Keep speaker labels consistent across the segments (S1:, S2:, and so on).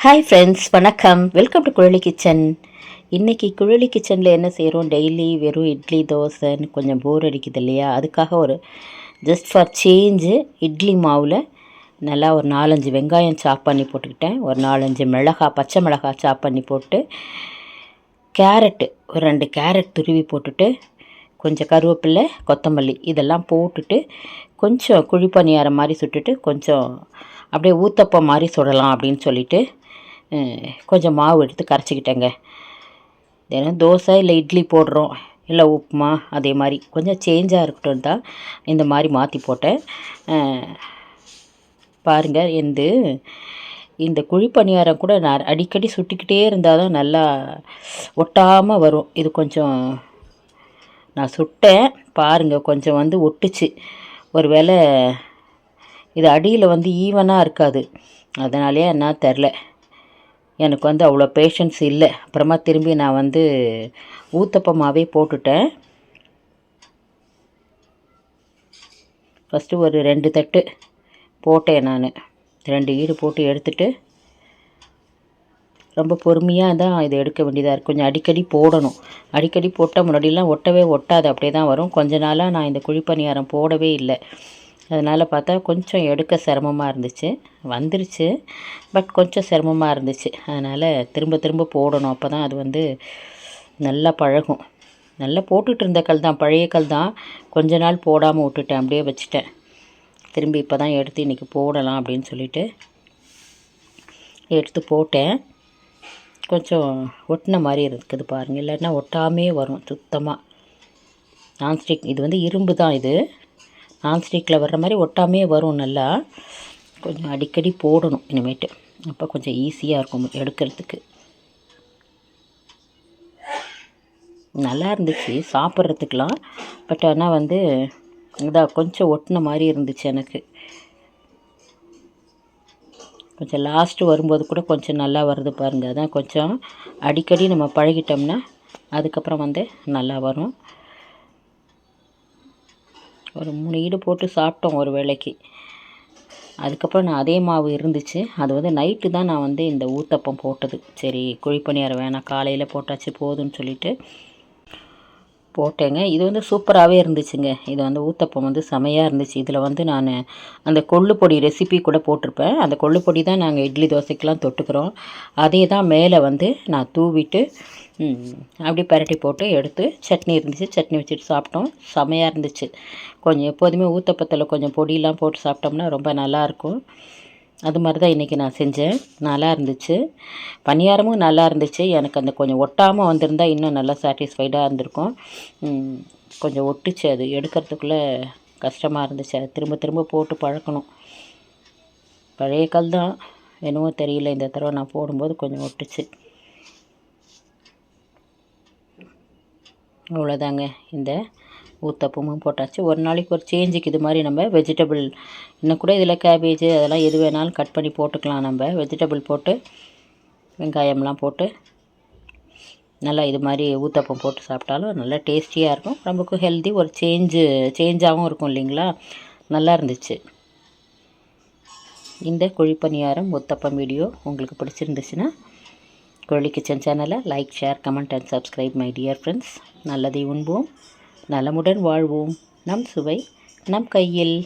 S1: Hi friends, வணக்கம். Welcome to Kuzhali kitchen. இன்றைக்கி குழலி கிச்சனில் என்ன செய்கிறோம், டெய்லி வெறும் இட்லி தோசைன்னு கொஞ்சம் போர் அடிக்குது இல்லையா, அதுக்காக ஒரு ஜஸ்ட் ஃபார் சேஞ்சு இட்லி மாவில் நல்லா ஒரு 4-5 வெங்காயம் சாப் பண்ணி போட்டுக்கிட்டேன். ஒரு 4-5 பச்சை மிளகாய் சாப் பண்ணி போட்டு, கேரட்டு ஒரு 2 கேரட் துருவி போட்டுட்டு, கொஞ்சம் கருவேப்பிலை கொத்தமல்லி இதெல்லாம் போட்டுட்டு, கொஞ்சம் குழி பணியாரம் மாதிரி சுட்டுட்டு, கொஞ்சம் அப்படியே ஊத்தப்பம் மாதிரி சுடலாம் அப்படின்னு சொல்லிட்டு கொஞ்சம் மாவு எடுத்து கரைச்சிக்கிட்டேங்க. தினம் தோசை இல்லை இட்லி போடுறோம், இல்லை உப்புமா, அதே மாதிரி கொஞ்சம் சேஞ்சாக இருக்கட்டும் தான் இந்த மாதிரி மாற்றி போட்டேன். பாருங்கள், இந்த குழி பணியாரம் கூட நான் அடிக்கடி சுட்டிக்கிட்டே இருந்தால் தான் நல்லா ஒட்டாமல் வரும். இது கொஞ்சம் நான் சுட்டேன் பாருங்கள், கொஞ்சம் ஒட்டுச்சு. ஒரு வேளை இது அடியில் ஈவனாக இருக்காது, அதனாலேயே என்ன தெரில, எனக்கு அவ்வளோ பேஷன்ஸ் இல்லை. அப்புறமா திரும்பி நான் ஊத்தப்பமாகவே போட்டுட்டேன். ஃபஸ்ட்டு ஒரு 2 தட்டு போட்டேன். நான் 2 ஈடு போட்டு எடுத்துட்டு ரொம்ப பொறுமையாக தான் இதை எடுக்க வேண்டியதாக இருக்குது. கொஞ்சம் அடிக்கடி போடணும். அடிக்கடி போட்டால் முன்னாடிலாம் ஒட்டவே ஒட்டாது, அப்படியே தான் வரும். கொஞ்ச நாளாக நான் இந்த குழிப்பணியாரம் போடவே இல்லை. அதனால் பார்த்தா கொஞ்சம் எடுக்க சிரமமாக இருந்துச்சு. வந்துருச்சு, பட் கொஞ்சம் சிரமமாக இருந்துச்சு. அதனால் திரும்ப திரும்ப போடணும், அப்போ தான் அது நல்லா பழகும். நல்லா போட்டுட்டு இருந்த கல் தான், பழைய கல் தான். கொஞ்ச நாள் போடாமல் விட்டுட்டேன், அப்படியே வச்சுட்டேன். திரும்பி இப்போ தான் எடுத்து இன்றைக்கி போடலாம் அப்படின்னு சொல்லிட்டு எடுத்து போட்டேன். கொஞ்சம் ஒட்டின மாதிரி இருக்குது பாருங்கள், இல்லைன்னா ஒட்டாமே வரும் சுத்தமாக. நான்ஸ்டிக் இது இரும்பு தான், இது நான்ஸ்டிக்கில் வர்ற மாதிரி ஒட்டாமே வரும். நல்லா கொஞ்சம் அடிக்கடி போடணும் இனிமேட்டு, அப்போ கொஞ்சம் ஈஸியாக இருக்கும் எடுக்கிறதுக்கு. நல்லா இருந்துச்சு சாப்பிட்றதுக்கெலாம், பட் ஆனால் இதாக கொஞ்சம் ஒட்டின மாதிரி இருந்துச்சு எனக்கு. கொஞ்சம் லாஸ்ட்டு வரும்போது கூட கொஞ்சம் நல்லா வருது பாருங்கள். அதான் கொஞ்சம் அடிக்கடி நம்ம பழகிட்டோம்னா அதுக்கப்புறம் நல்லா வரும். ஒரு 3 ஈடு போட்டு சாப்பிட்டோம் ஒரு வேளைக்கு. அதுக்கப்புறம் நான் அதே மாவு இருந்துச்சு, அது நைட்டு தான் நான் இந்த ஊத்தப்பம் போட்டது. சரி, குழிப்பணியாரம் வேணாம், காலையில் போட்டாச்சு போதும்னு சொல்லிவிட்டு போட்டேங்க. இது சூப்பராகவே இருந்துச்சுங்க. இது ஊத்தப்பம் செமையாக இருந்துச்சு. இதில் நான் அந்த கொள்ளு பொடி ரெசிபி கூட போட்டிருப்பேன். அந்த கொள்ளு பொடி தான் நாங்கள் இட்லி தோசைக்கெலாம் தொட்டுக்கிறோம். அதே தான் மேலே நான் தூவிட்டு அப்படி பரட்டி போட்டு எடுத்து சட்னி இருந்துச்சு, சட்னி வச்சுட்டு சாப்பிட்டோம். செமையாக இருந்துச்சு. கொஞ்சம் எப்போதுமே ஊத்தப்பத்தில் கொஞ்சம் பொடியெலாம் போட்டு சாப்பிட்டோம்னா ரொம்ப நல்லாயிருக்கும். அது மாதிரி தான் இன்றைக்கி நான் செஞ்சேன். நல்லா இருந்துச்சு. பணியாரமும் நல்லா இருந்துச்சு. எனக்கு அந்த கொஞ்சம் ஒட்டாமல் வந்திருந்தால் இன்னும் நல்லா சாட்டிஸ்ஃபைடாக இருந்திருக்கும். கொஞ்சம் ஒட்டுச்சு, அது எடுக்கிறதுக்குள்ளே கஷ்டமாக இருந்துச்சு. அது திரும்ப திரும்ப போட்டு பழக்கணும். பழைய கல் தான், என்னவோ தெரியல, இந்த தடவை நான் போடும்போது கொஞ்சம் ஒட்டுச்சு. அவ்வளோதாங்க, இந்த ஊத்தப்பமும் போட்டாச்சு. ஒரு நாளைக்கு ஒரு சேஞ்சுக்கு இது மாதிரி நம்ம வெஜிடபிள், இன்னும் கூட இதில் கேபேஜ் அதெல்லாம் எது வேணாலும் கட் பண்ணி போட்டுக்கலாம். நம்ம வெஜிடபிள் போட்டு வெங்காயம்லாம் போட்டு நல்லா இது மாதிரி ஊத்தப்பம் போட்டு சாப்பிட்டாலும் நல்லா டேஸ்டியாக இருக்கும். நமக்கு ஹெல்தி, ஒரு சேஞ்சாகவும் இருக்கும் இல்லைங்களா. நல்லா இருந்துச்சு. இந்த குழிப்பணியாரம் ஊத்தப்பம் வீடியோ உங்களுக்கு பிடிச்சிருந்துச்சுன்னா குழலி கிச்சன் சேனலை like, share, comment and subscribe my dear friends. நல்லதை உண்போம், நலமுடன் வாழ்வோம், நம் சுவை நம் கையில்.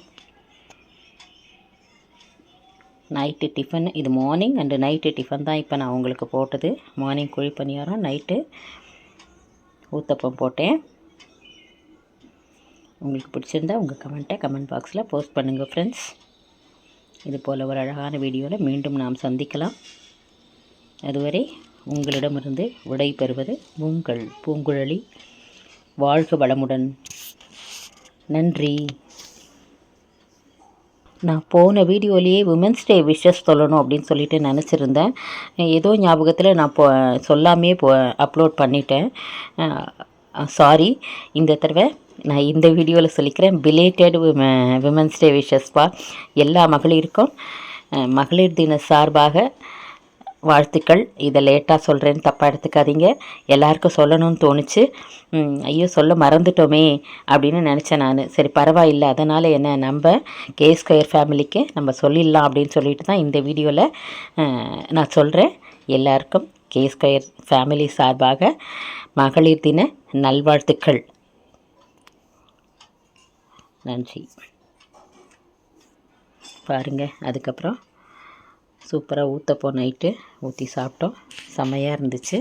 S1: நைட்டு டிஃபன், இது மார்னிங் அண்டு நைட்டு டிஃபன் தான் இப்போ நான் உங்களுக்கு போட்டது. மார்னிங் குழிப்பணியாரம், நைட்டு ஊத்தப்பம் போட்டேன். உங்களுக்கு பிடிச்சிருந்தா உங்கள் கமெண்ட்டை கமெண்ட் பாக்ஸில் போஸ்ட் பண்ணுங்கள் ஃப்ரெண்ட்ஸ். இது போல் ஒரு அழகான வீடியோவில் மீண்டும் நாம் சந்திக்கலாம். அதுவரை உங்களிடமிருந்து விடை பெறுவது உங்கள் பூங்குழலி. வாழ்க வளமுடன். நன்றி. நான் போன வீடியோலேயே விமென்ஸ் டே விஷஸ் சொல்லணும் அப்படின்னு சொல்லிட்டு நினச்சிருந்தேன். ஏதோ ஞாபகத்தில் நான் சொல்லாமே அப்லோட் பண்ணிட்டேன். சாரி. இந்த தடவை நான் இந்த வீடியோவில் சொல்லிக்கிறேன். பிலேட்டட் விமென்ஸ் டே விஷஸ்ப்பா. எல்லா மகளிருக்கும் மகளிர் தின சார்பாக வாழ்த்துக்கள். இதை லேட்டாக சொல்கிறேன்னு தப்பாக எடுத்துக்காதீங்க. எல்லாருக்கும் சொல்லணும்னு தோணுச்சு. ஐயோ சொல்ல மறந்துட்டோமே அப்படின்னு நினச்சேன் நான். சரி பரவாயில்லை, அதனால் என்ன, நம்ம கே ஸ்கொயர் ஃபேமிலிக்கு நம்ம சொல்லிடலாம் அப்படின்னு சொல்லிட்டு தான் இந்த வீடியோவில் நான் சொல்கிறேன். எல்லாருக்கும் கே ஸ்கொயர் ஃபேமிலி சார்பாக மகளிர் தின நல்வாழ்த்துக்கள். நன்றி. பாருங்கள், அதுக்கப்புறம் சூப்பராக ஊற்றப்போ நைட்டு ஊற்றி சாப்பிட்டோம். செம்மையாக இருந்துச்சு.